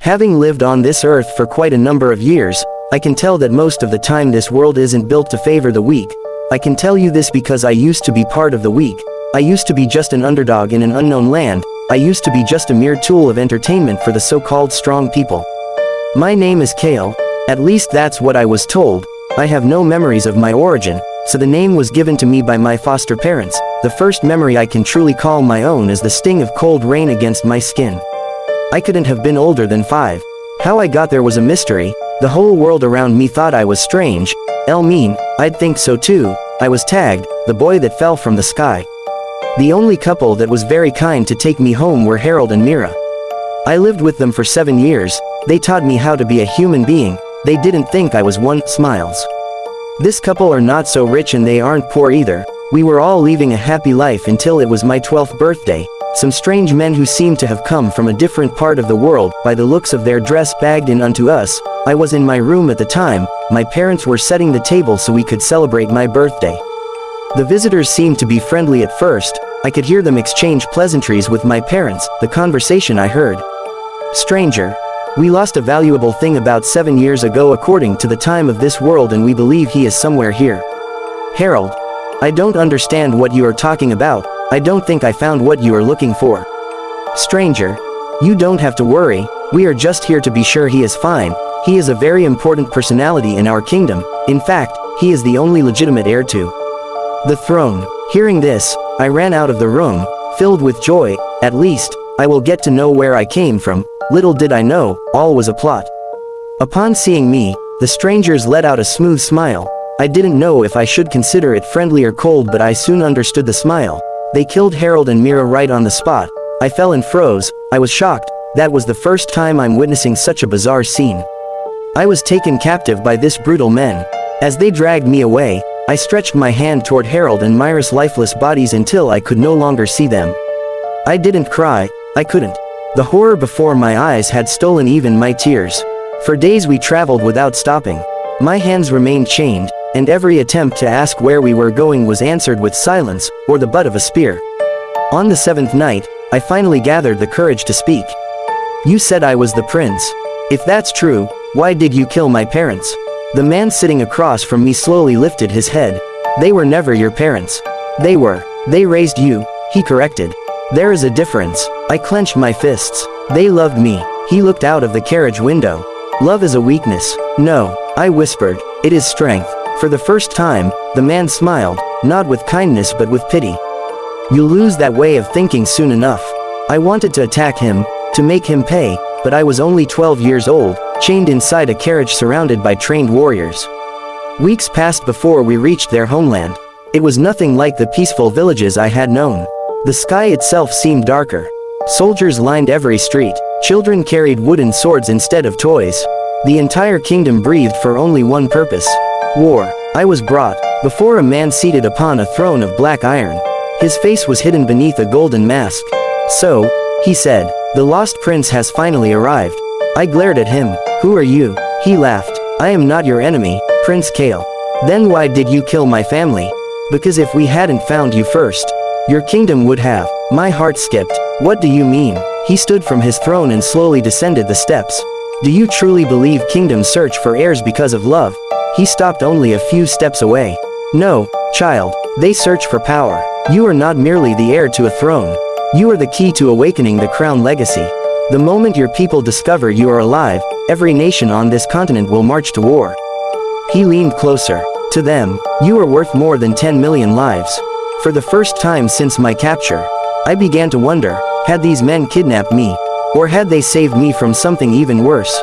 Having lived on this earth for quite a number of years, I can tell that most of the time this world isn't built to favor the weak. I can tell you this because I used to be part of the weak. I used to be just an underdog in an unknown land. I used to be just a mere tool of entertainment for the so-called strong people. My name is Kael, at least that's what I was told. I have no memories of my origin, so the name was given to me by my foster parents. The first memory I can truly call my own is the sting of cold rain against my skin. I couldn't have been older than 5. How I got there was a mystery. The whole world around me thought I was strange. I'd think so too. I was tagged, the boy that fell from the sky. The only couple that was very kind to take me home were Harold and Mira. I lived with them for 7 years. They taught me how to be a human being. They didn't think I was one. Smiles. This couple are not so rich and they aren't poor either. We were all leading a happy life until it was my 12th birthday. Some strange men who seemed to have come from a different part of the world, by the looks of their dress, bagged in unto us. I was in my room at the time. My parents were setting the table so we could celebrate my birthday. The visitors seemed to be friendly at first. I could hear them exchange pleasantries with my parents. The conversation I heard. Stranger. We lost a valuable thing about 7 years ago according to the time of this world, and we believe he is somewhere here. Harold. I don't understand what you are talking about. I don't think I found what you are looking for. Stranger. You don't have to worry. We are just here to be sure he is fine. He is a very important personality in our kingdom. In fact, he is the only legitimate heir to the throne. Hearing this, I ran out of the room, filled with joy. At least, I will get to know where I came from. Little did I know, all was a plot. Upon seeing me, the strangers let out a smooth smile. I didn't know if I should consider it friendly or cold, but I soon understood the smile. They killed Harold and Mira right on the spot. I fell and froze. I was shocked. That was the first time I'm witnessing such a bizarre scene. I was taken captive by this brutal men. As they dragged me away, I stretched my hand toward Harold and Mira's lifeless bodies until I could no longer see them. I didn't cry. I couldn't. The horror before my eyes had stolen even my tears. For days we traveled without stopping. My hands remained chained, and every attempt to ask where we were going was answered with silence, or the butt of a spear. On the 7th night, I finally gathered the courage to speak. You said I was the prince. If that's true, why did you kill my parents? The man sitting across from me slowly lifted his head. They were never your parents. They were. They raised you, he corrected. There is a difference. I clenched my fists. They loved me. He looked out of the carriage window. Love is a weakness. No, I whispered. It is strength. For the first time, the man smiled, not with kindness but with pity. You'll lose that way of thinking soon enough. I wanted to attack him, to make him pay, but I was only 12 years old, chained inside a carriage surrounded by trained warriors. Weeks passed before we reached their homeland. It was nothing like the peaceful villages I had known. The sky itself seemed darker. Soldiers lined every street. Children carried wooden swords instead of toys. The entire kingdom breathed for only one purpose. War. I was brought before a man seated upon a throne of black iron. His face was hidden beneath a golden mask. So, he said, the lost prince has finally arrived. I glared at him. Who are you? He laughed. I am not your enemy, Prince Kael. Then why did you kill my family? Because if we hadn't found you first, your kingdom would have. My heart skipped. What do you mean? He stood from his throne and slowly descended the steps. Do you truly believe kingdoms search for heirs because of love? He stopped only a few steps away. No, child, they search for power. You are not merely the heir to a throne. You are the key to awakening the crown legacy. The moment your people discover you are alive, every nation on this continent will march to war. He leaned closer. To them, you are worth more than 10 million lives. For the first time since my capture, I began to wonder, had these men kidnapped me? Or had they saved me from something even worse?